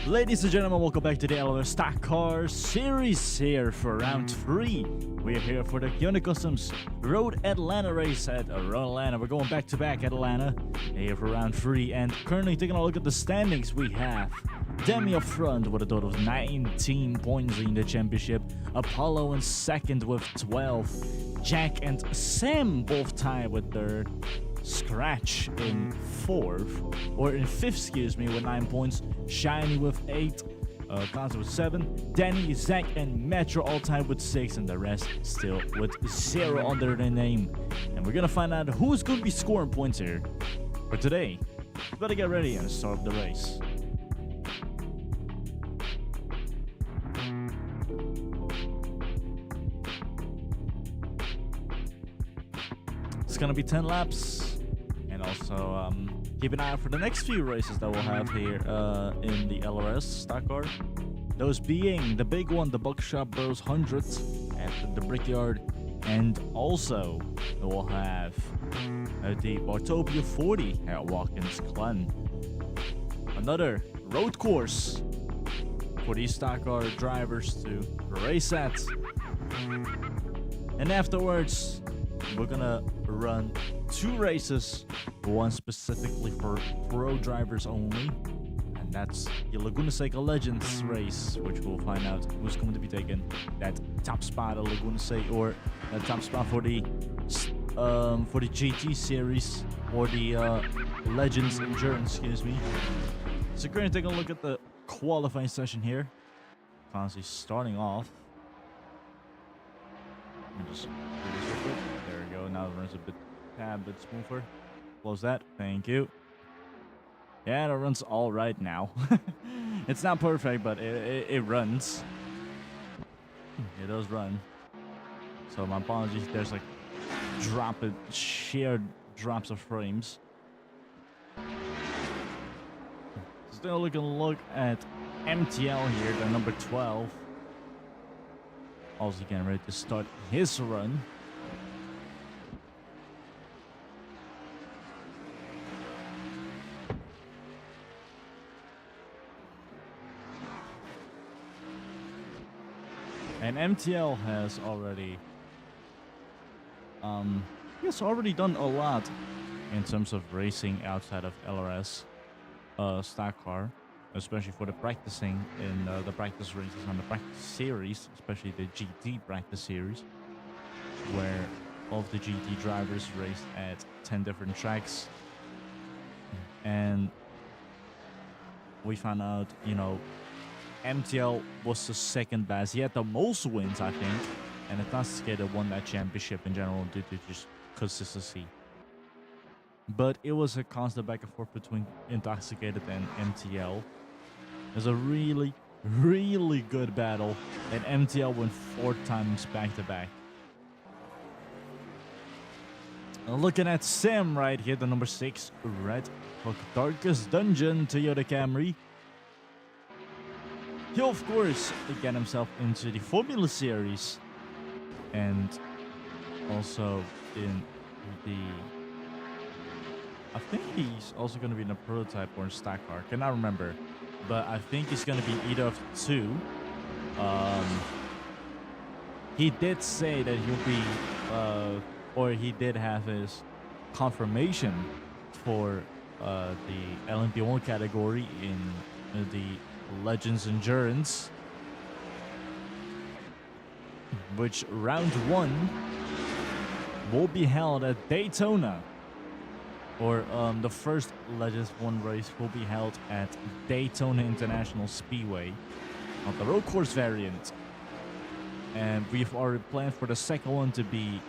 Ladies and gentlemen, welcome back to the LOS Stock Car Series here for round 3. We are here for the Khione Customs Road Atlanta race at Road Atlanta. We're going back to back at Atlanta here for round 3, and currently taking a look at the standings. We have Demi up front with a total of 19 points in the championship. Apollo in second with 12. Jack and Sam both tied with third. Scratch in fifth, excuse me, with 9 points. Shiny with 8. Constance with 7. Danny, Zach, and Metro all tied with 6, and the rest still with 0 under their name. And we're gonna find out who's gonna be scoring points here for today. Better get ready and start the race. It's gonna be 10 laps. And also keep an eye out for the next few races that we'll have here in the LRS stock car. Those being the big one, the Buckshot Bros 100 at the Brickyard. And also we'll have the Bartopia 40 at Watkins Glen. Another road course for these stock car drivers to race at. And afterwards, we're gonna run 2 races, one specifically for pro drivers only, and that's the Laguna Seca Legends race, which we'll find out who's going to be taking that top spot at Laguna Seca, or that top spot for the GT series, or the Legends Endurance, excuse me. So we're gonna take a look at the qualifying session here. Constantly starting off. Let me just do this real quick. There we go. Now it runs a bit smoother. Close that. Thank you. Yeah, it runs all right now. It's not perfect, but it runs. It does run. So my apologies. There's like sheer drops of frames. Still look at MTL here, the number 12. Also getting ready to start his run. And MTL has already done a lot in terms of racing outside of LRS stock car, especially for the practicing in the practice races on the practice series, especially the GT practice series, where all of the GT drivers raced at 10 different tracks. And we found out, MTL was the second best. He had the most wins, I think, and Intoxicated won that championship in general due to just consistency. But it was a constant back and forth between Intoxicated and MTL. It was a really, really good battle, and MTL won 4 times back to back. Looking at Sam right here, the number 6 Red Hook Darkest Dungeon Toyota Camry. He'll of course get himself into the Formula Series, and also in the, I think he's also going to be in a prototype or in stock car. Cannot remember, but I think he's going to be either of the 2. He did say that he'll be, or he did have his confirmation for the LMP1 category in the Legends Endurance, which round 1 will be held at Daytona, or the first Legends 1 race will be held at Daytona International Speedway on the road course variant. And we've already planned for the second one to be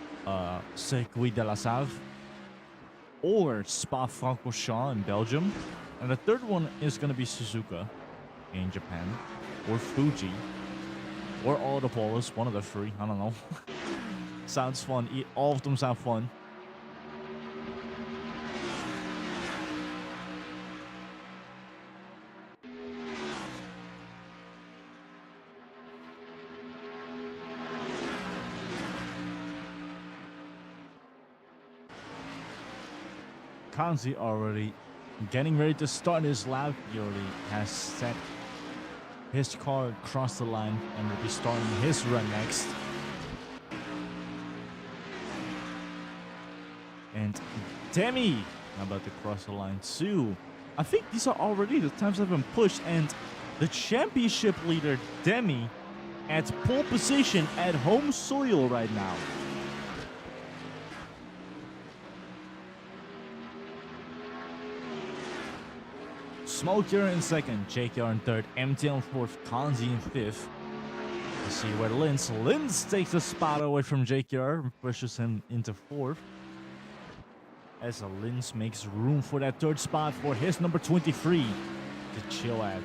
Circuit de la Save or Spa-Francorchamps in Belgium, and the third one is going to be Suzuka in Japan, or Fuji, or Autopolis, one of the 3, I don't know. Sounds fun. All of them sound fun. Kanzi already getting ready to start his lap. He already has set his car crossed the line and will be starting his run next. And Demi about to cross the line too. I think these are already the times that have been pushed, and the championship leader Demi at pole position at home soil right now. Smoker in second, JKR in third, MTL in fourth, Kanzi in fifth. Let's see where Linz takes a spot away from JKR and pushes him into fourth. As Linz makes room for that third spot for his number 23 to chill at.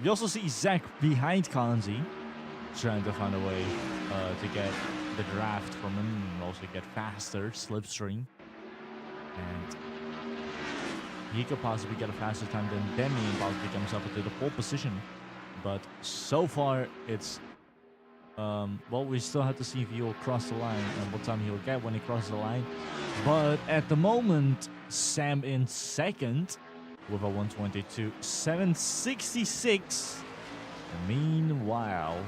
We also see Zach behind Kanzi, trying to find a way to get the draft from him and also get faster, slipstream. And he could possibly get a faster time than Demi and possibly comes up into the pole position. But so far, it's... well, we still have to see if he will cross the line and what time he will get when he crosses the line. But at the moment, Sam in second with a 122.766. Meanwhile,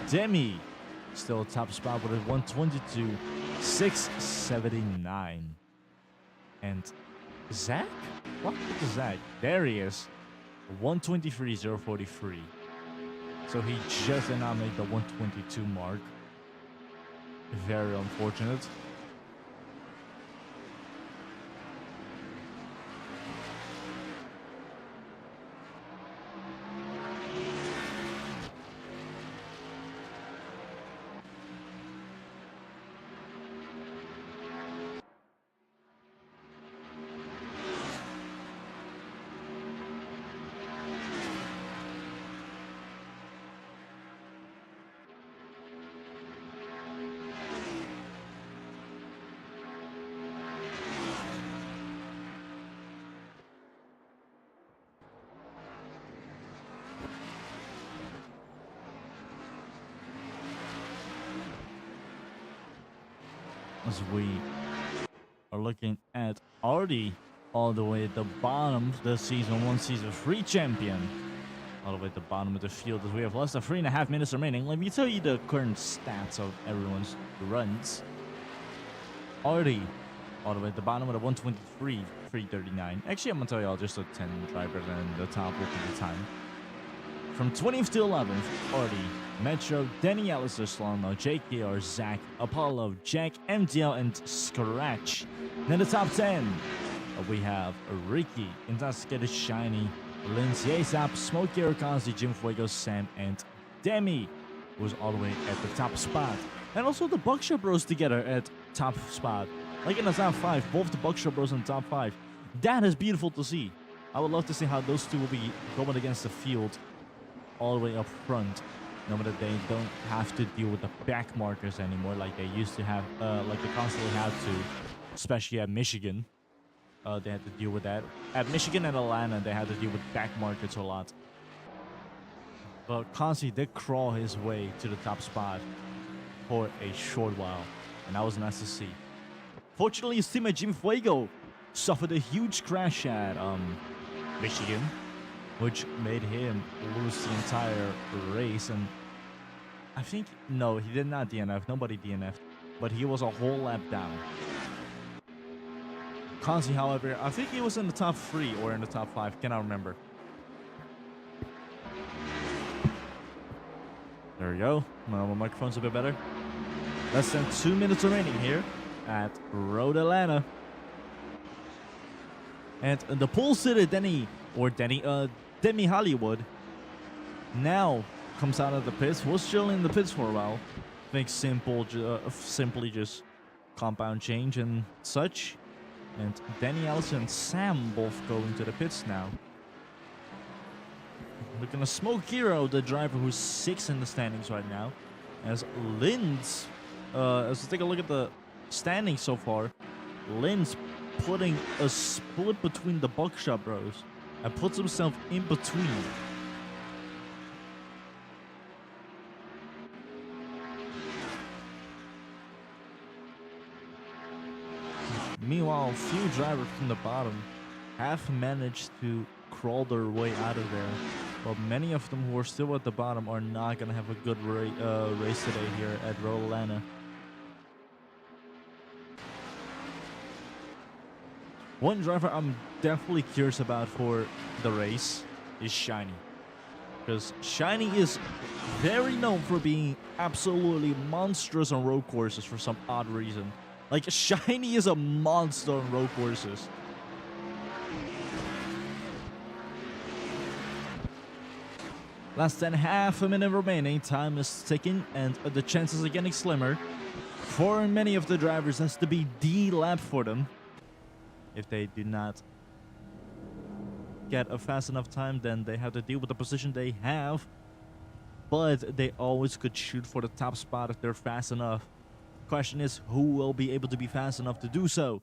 Demi still top spot with a 122.679. And Zach? What is Zach? There he is. 123.043. So he just did not make the 122 mark. Very unfortunate. As we are looking at Artie all the way at the bottom, the Season 1, Season 3 champion. All the way at the bottom of the field as we have less than 3.5 minutes remaining. Let me tell you the current stats of everyone's runs. Artie, all the way at the bottom with a 123.339. Actually, I'm going to tell you all just a 10 driver and the top will be the time. From 20th to 11th, Artie, Metro, Danny Alistair, Slano, JKR, Zach, Apollo, Jack, MDL, and Scratch. Then the top 10, we have Ricky, Intoxicated Shiny, Lindsay ASAP, Smokey Kanzi, Jim Fuego, Sam, and Demi, who's all the way at the top spot. And also the Buckshot Bros together at top spot. Like in the top 5, both the Buckshot Bros in the top 5. That is beautiful to see. I would love to see how those two will be going against the field all the way up front. No, that they don't have to deal with the back markers anymore like they used to have, like they constantly had to, especially at Michigan. They had to deal with that. At Michigan and Atlanta, they had to deal with back markers a lot. But Kanzi did crawl his way to the top spot for a short while, and that was nice to see. Fortunately, his teammate Jim Fuego suffered a huge crash at Michigan, which made him lose the entire race. And I think, no, he did not DNF. Nobody DNF'd, but he was a whole lap down. Kanzi, however, I think he was in the top 3 or in the top 5. Cannot remember. There we go. My microphone's a bit better. Less than 2 minutes remaining here at Road Atlanta. And the pole sitter Demi Hollywood now comes out of the pits. Was still in the pits for a while. I think simply just compound change and such. And Danny Allison and Sam both go into the pits now. We're gonna smoke Hero, the driver who's 6th in the standings right now. As Linz, as we take a look at the standings so far, Linz putting a split between the Buckshot Bros and puts himself in between. Meanwhile, a few drivers from the bottom have managed to crawl their way out of there. But many of them who are still at the bottom are not going to have a good race today here at Road Atlanta. One driver I'm definitely curious about for the race is Shiny. Because Shiny is very known for being absolutely monstrous on road courses for some odd reason. Like, Shiny is a monster on road courses. Less than half a minute remaining. Time is ticking and the chances are getting slimmer. For many of the drivers, has to be the lap for them. If they do not get a fast enough time, then they have to deal with the position they have. But they always could shoot for the top spot if they're fast enough. Question is, who will be able to be fast enough to do so?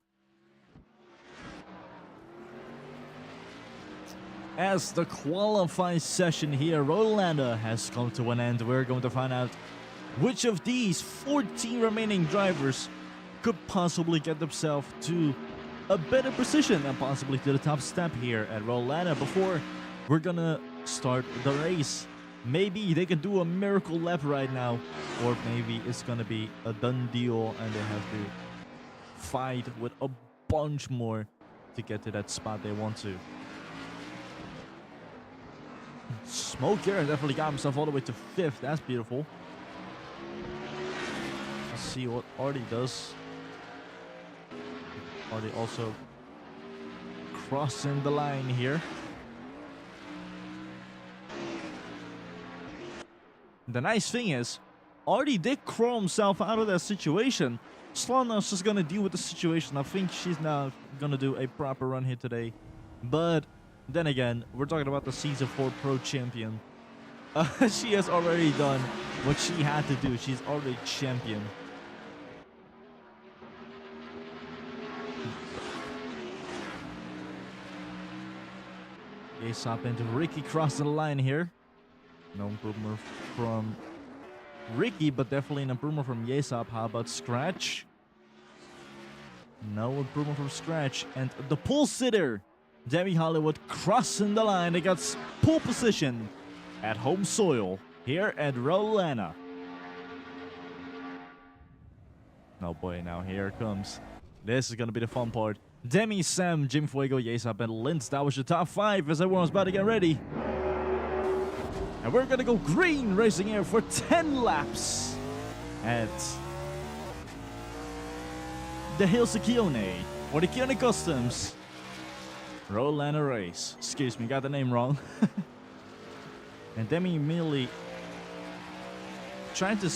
As the qualifying session here, Road Atlanta has come to an end. We're going to find out which of these 14 remaining drivers could possibly get themselves to a better position and possibly to the top step here at Road Atlanta before we're gonna start the race. Maybe they can do a miracle lap right now, or maybe it's gonna be a done deal and they have to fight with a bunch more to get to that spot they want to. Smoke here definitely got himself all the way to 5th. That's beautiful. Let's see what Artie does. Artie also crossing the line here. The nice thing is, Artie did crawl himself out of that situation. Slana's just gonna deal with the situation. I think she's now gonna do a proper run here today. But then again, we're talking about the Season 4 Pro Champion. She has already done what she had to do. She's already champion. Aesop into Ricky crossing the line here. No improvement from Ricky, but definitely an improvement from Aesop. How about Scratch? No improvement from Scratch. And the pole sitter, Demi Hollywood, crossing the line. They got pole position at home soil here at Road Atlanta. Oh boy, now here it comes. This is going to be the fun part. Demi, Sam, Jim Fuego, Aesop, and Linz. That was your top 5 as everyone was about to get ready. And we're going to go green racing here for 10 laps at the Hills of Khione, or the Khione Customs Road Atlanta race. Excuse me, got the name wrong. And Demi immediately trying to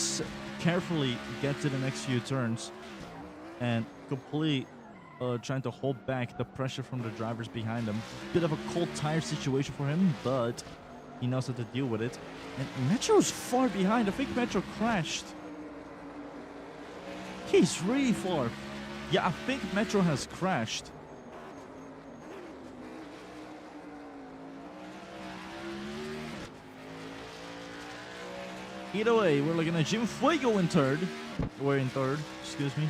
carefully get to the next few turns and complete trying to hold back the pressure from the drivers behind him. Bit of a cold tire situation for him, but he knows how to deal with it. And Metro's far behind. I think Metro crashed. He's really far. Yeah, I think Metro has crashed. Either way, we're looking at Jim Fuego in third. We're in third, excuse me.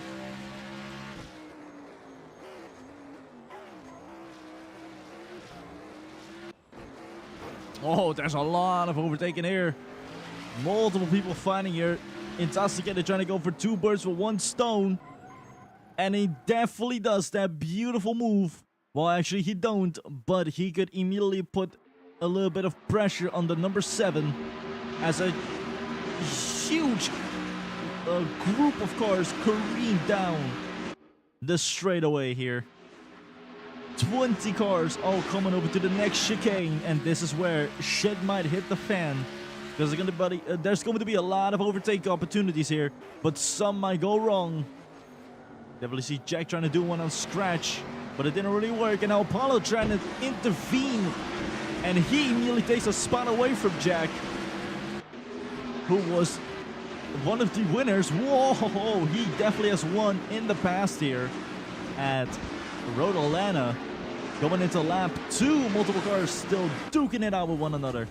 Oh, there's a lot of overtaking here. Multiple people fighting here. Intoxicated trying to go for 2 birds with 1 stone. And he definitely does that beautiful move. Well, actually, he don't. But he could immediately put a little bit of pressure on the number 7. As a huge group of cars careen down the straightaway here. 20 cars all coming over to the next chicane, and this is where shit might hit the fan. There's going to be a lot of overtake opportunities here, but some might go wrong. Definitely see Jack trying to do one on Scratch, but it didn't really work. And now Apollo trying to intervene, and he immediately takes a spot away from Jack, who was one of the winners. Whoa, he definitely has won in the past here at Road Atlanta. Going into lap 2, multiple cars still duking it out with one another.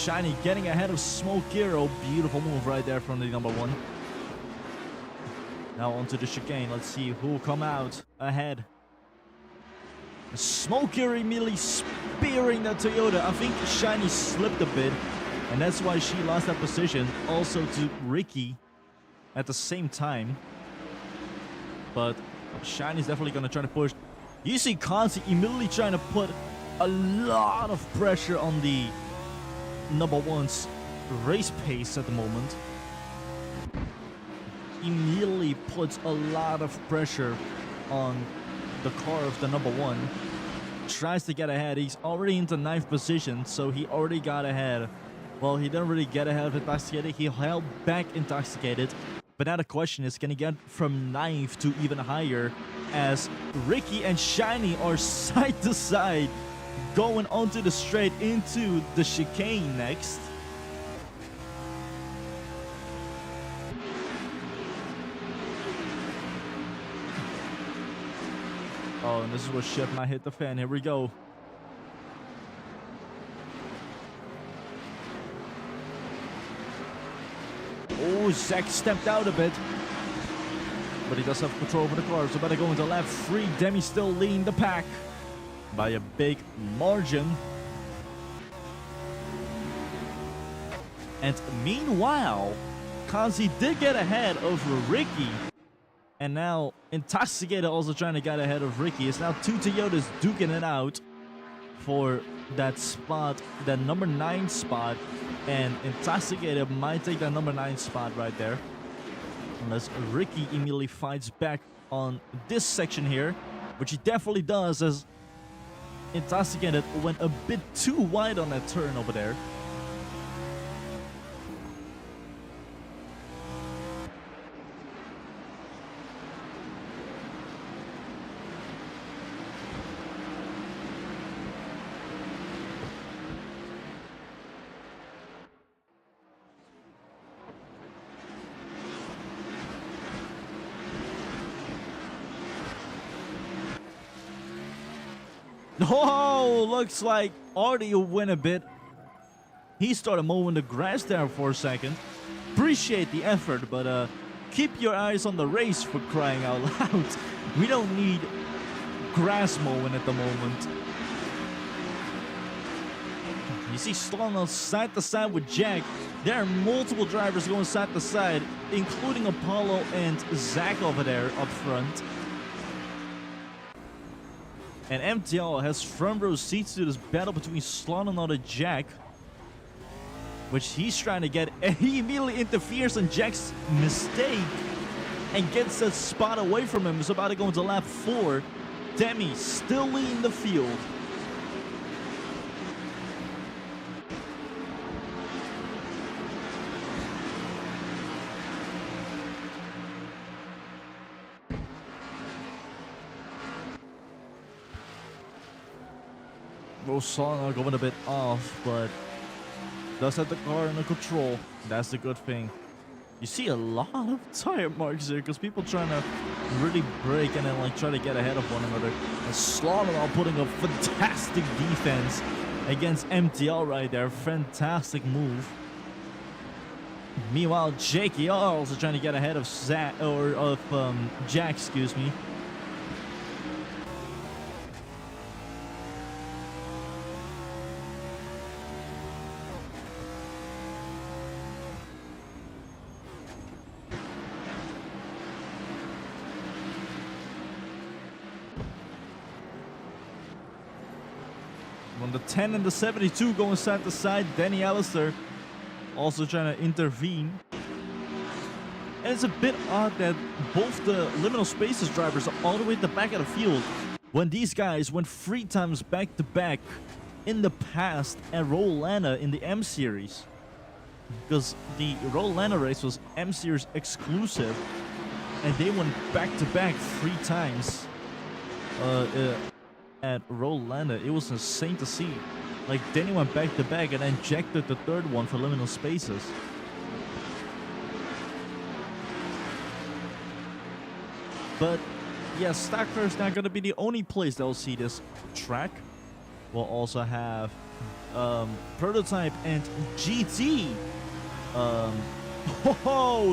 Shiny getting ahead of Smoke Hero. Beautiful move right there from the number 1. Now onto the chicane. Let's see who will come out ahead. Smoke Hero immediately spearing that Toyota. I think Shiny slipped a bit, and that's why she lost that position. Also to Ricky at the same time. But Shiny's definitely going to try to push. You see Kanzi immediately trying to put a lot of pressure on the number 1's race pace at the moment. Immediately puts a lot of pressure on the car of the number 1. Tries to get ahead. He's already into 9th position, so he already got ahead. Well, he didn't really get ahead of Intoxicated. He held back Intoxicated. But now the question is, can he get from 9th to even higher, as Ricky and Shiny are side to side going onto the straight into the chicane next. Oh, and this is where shit might hit the fan. Here we go. Oh, Zach stepped out a bit. But he does have control over the car. So better go into lap 3. Demi still leading the pack by a big margin. And meanwhile, Kanzi did get ahead of Ricky. And now Intoxicated also trying to get ahead of Ricky. It's now 2 Toyotas duking it out for that spot, that number 9 spot. And Intoxicated might take that number 9 spot right there. Unless Ricky immediately fights back on this section here. Which he definitely does, as Intoxicated went a bit too wide on that turn over there. Oh, looks like Artie will win a bit. He started mowing the grass there for a second. Appreciate the effort, but keep your eyes on the race, for crying out loud. We don't need grass mowing at the moment. You see Sloan side to side with Jack. There are multiple drivers going side to side, including Apollo and Zach over there up front. And MTL has front row seats to this battle between Sloan and other Jack, which he's trying to get, and he immediately interferes on Jack's mistake and gets that spot away from him. He's about to go into lap 4. Demi still leading the field. Sloan going a bit off, but does have the car under control. That's the good thing. You see a lot of tire marks here because people trying to really brake and then like try to get ahead of one another. And Sloan are putting a fantastic defense against MTL right there. Fantastic move. Meanwhile, JKR also trying to get ahead of Jack, excuse me. On the 10 and the 72 going side to side. Danny Allister also trying to intervene. And it's a bit odd that both the liminal spaces drivers are all the way at the back of the field when these guys went 3 times back to back in the past at Rolanda in the M Series. Because the Rolanda race was M Series exclusive, and they went back to back 3 times at Rolanda. It was insane to see. Like, Danny went back to back and then ejected the 3rd one for liminal spaces. But yeah, stock car is not going to be the only place that will see this track. We'll also have Prototype and GT.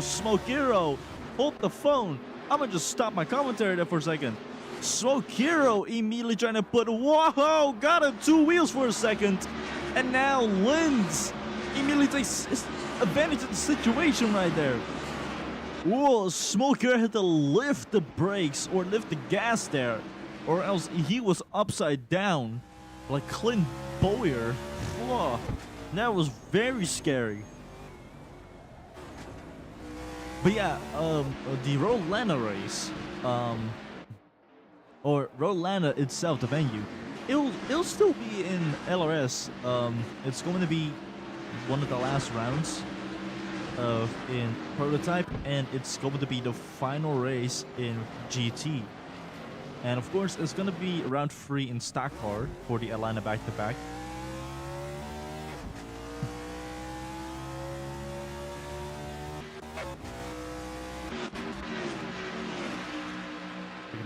Smoke Hero, hold the phone. I'm gonna just stop my commentary there for a second. Smoke Hero immediately trying to put, whoa, got him 2 wheels for a second. And now Linz immediately takes advantage of the situation right there. Whoa, Smoke Hero had to lift the brakes or lift the gas there, or else he was upside down like Clint Bowyer. Whoa, that was very scary. But yeah, the Rolanda race, or Rolanda itself, the venue, it'll still be in LRS. It's going to be one of the last rounds in Prototype, and it's going to be the final race in GT. And of course, it's going to be round 3 in stock car for the Atlanta back-to-back.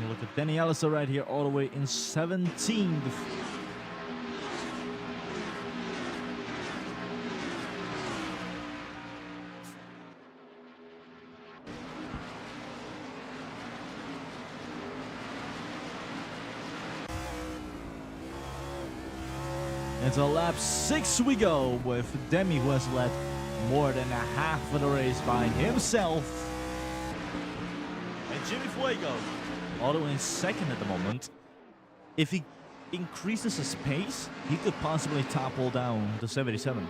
Look at Danny Allison right here, all the way in 17th. Into lap 6 we go with Demi, who has led more than a half of the race by himself. And Jimmy Fuego, all the way in 2nd at the moment. If he increases his pace, he could possibly topple down the 77.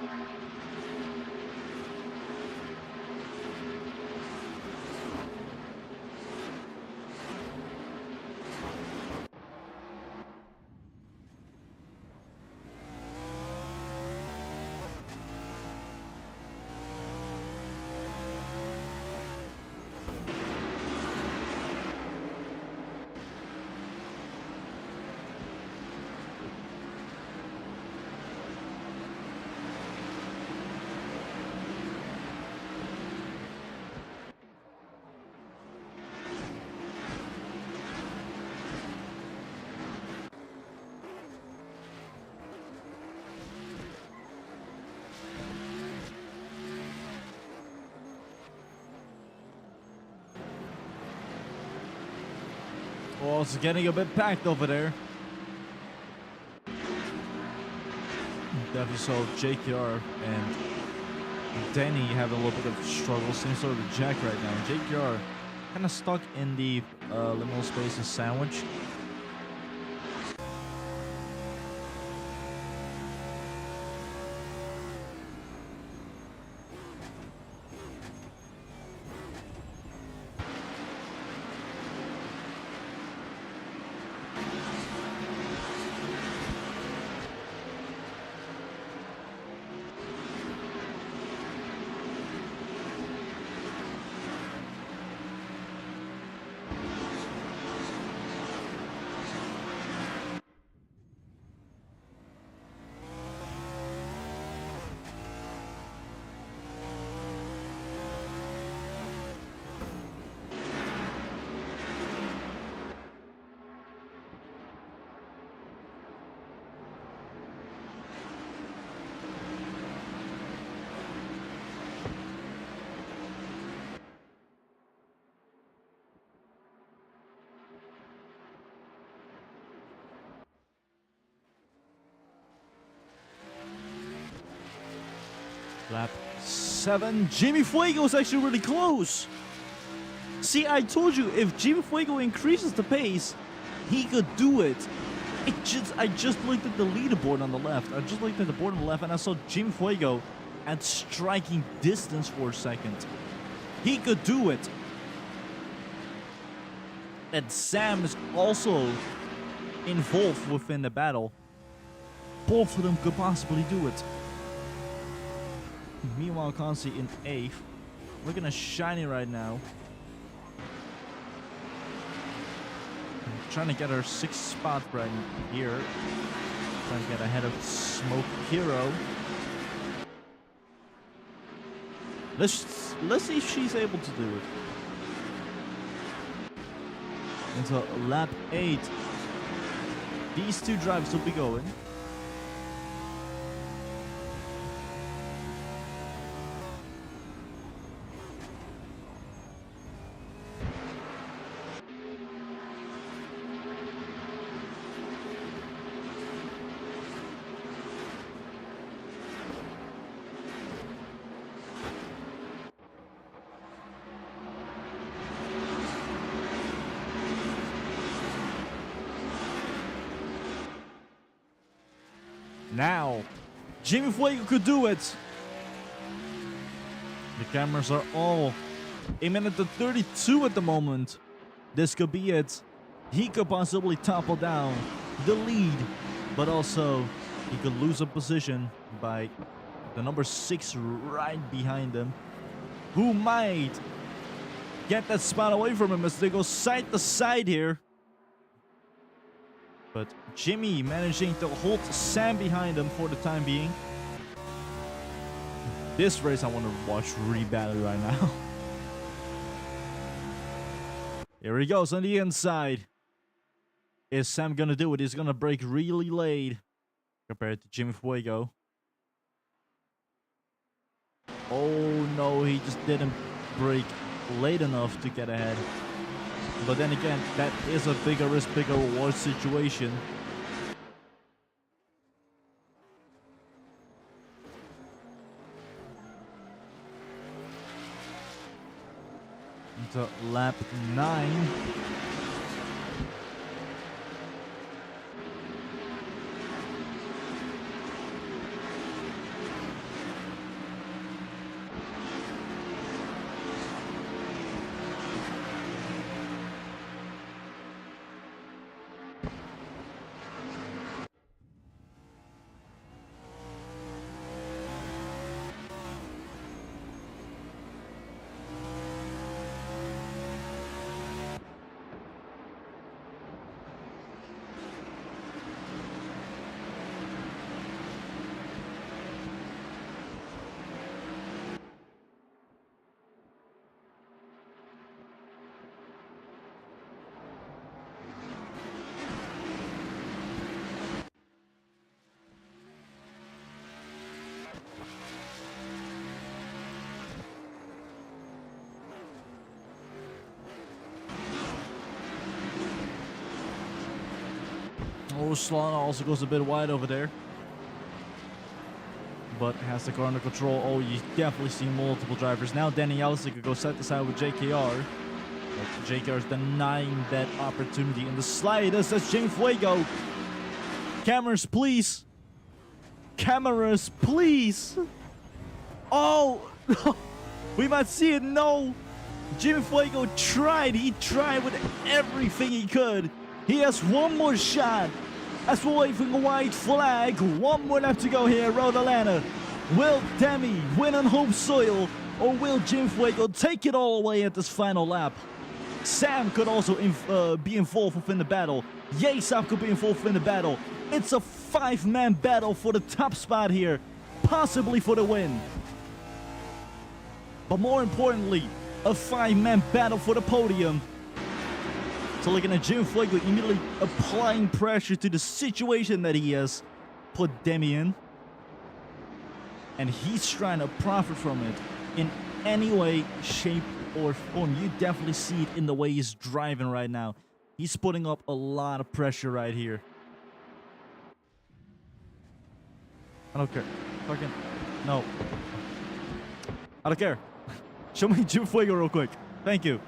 Oh, it's getting a bit packed over there. Definitely saw JKR and Danny having a little bit of struggle. Same sort of Jack right now. JKR kind of stuck in the liminal spaces sandwich. Lap 7. Jimmy Fuego is actually really close. See, I told you, if Jimmy Fuego increases the pace, he could do it. I just looked at the leaderboard on the left. I just looked at the board on the left, and I saw Jimmy Fuego at striking distance for a second. He could do it. And Sam is also involved within the battle. Both of them could possibly do it. Meanwhile, Kansi in 8th. Looking at Shiny right now. Trying to get her 6th spot right here. Trying to get ahead of Smoke Hero. Let's see if she's able to do it. Into lap 8. These two drivers will be going. Now, Jimmy Fuego could do it. The cameras are all aiming at the 32 at the moment. This could be it. He could possibly topple down the lead, but also he could lose a position by the number 6 right behind him, who might get that spot away from him as they go side to side here. But Jimmy managing to hold Sam behind him for the time being. This race I want to watch really badly right now. Here he goes on the inside. Is Sam gonna do it? He's gonna brake really late compared to Jimmy Fuego. Oh no, he just didn't brake late enough to get ahead. But then again, that is a bigger risk, bigger reward situation. Into lap 9. Oh, Solana also goes a bit wide over there. But has the car under control. Oh, you definitely see multiple drivers. Now Danny Allison could go side to side with JKR. But JKR is denying that opportunity in the slightest. That's Jimmy Fuego. Cameras, please. Cameras, please. Oh, we might see it. No. Jimmy Fuego tried. He tried with everything he could. He has one more shot. As we're waving a white flag, one more left to go here, Road Atlanta. Will Demi win on home soil, or will Jim Fuego take it all away at this final lap? Sam could also be involved within the battle. Yesap could be involved in the battle. It's a 5-man battle for the top spot here, possibly for the win. But more importantly, a 5-man battle for the podium. So looking at Jim Fuego immediately applying pressure to the situation that he has put Demi in. And he's trying to profit from it in any way, shape, or form. You definitely see it in the way he's driving right now. He's putting up a lot of pressure right here. I don't care. Fucking no. I don't care. Show me Jim Fuego real quick. Thank you.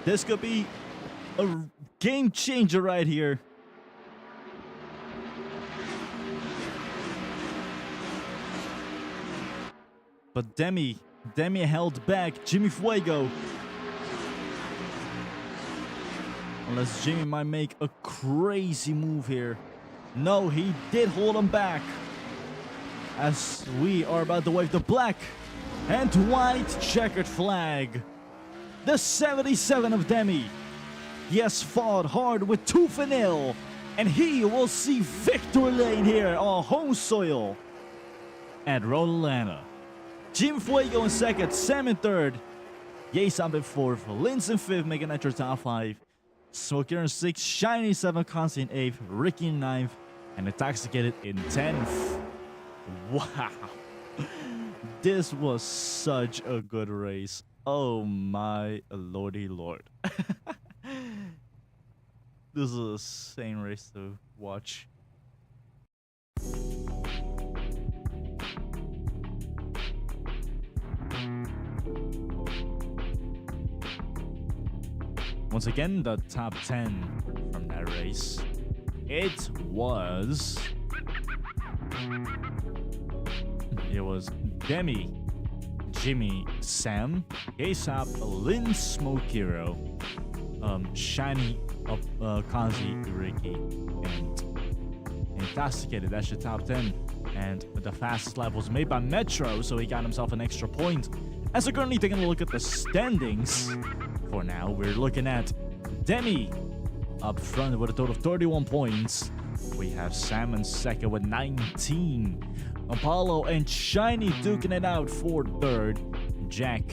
This could be a game changer right here. But Demi held back Jimmy Fuego. Unless Jimmy might make a crazy move here. No, he did hold him back. As we are about to wave the black and white checkered flag. The 77 of Demi. He has fought hard with tooth and nail. And he will see victory lane here on home soil at Road Atlanta. Jim Fuego in second, Sam in third. Yesap in fourth, Linz in fifth, making that your top 5. Smoker in 6th, Shiny 7th, Consti in 8th, Ricky in 9th, and Intoxicated in 10th. Wow. This was such a good race. Oh my lordy lord. This is a insane race to watch. Once again, the top 10 from that race. It was Demi, Jimmy, Sam, Aesop, Lynn, Smoke Hero, Shiny, Kanzi, Ricky, and Intoxicated. That's your top 10. And the fastest lap was made by Metro, so he got himself an extra point. As we're currently taking a look at the standings, for now, we're looking at Demi up front with a total of 31 points. We have Sam and second with 19. Apollo and Shiny duking it out for third. Jack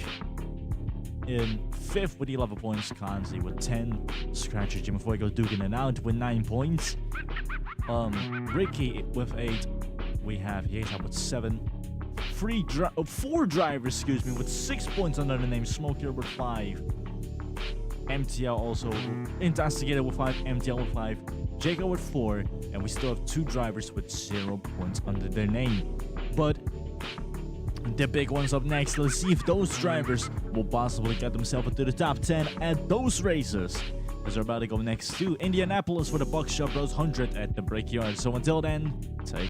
in fifth with 11 points. Kanzi with 10. Scratcher Jimmy Fuego duking it out with 9 points. Ricky with 8. We have Yesa with 7. Four drivers, with 6 points under the name. Smoker with 5. MTL also Intoxicated with 5. MTL with 5. Jacob with 4. And we still have 2 drivers with 0 points under their name. But the big one's up next. Let's see if those drivers will possibly get themselves into the top 10 at those races. As we're about to go next to Indianapolis for the Buckshot Bros 100 at the Brickyard. So until then, take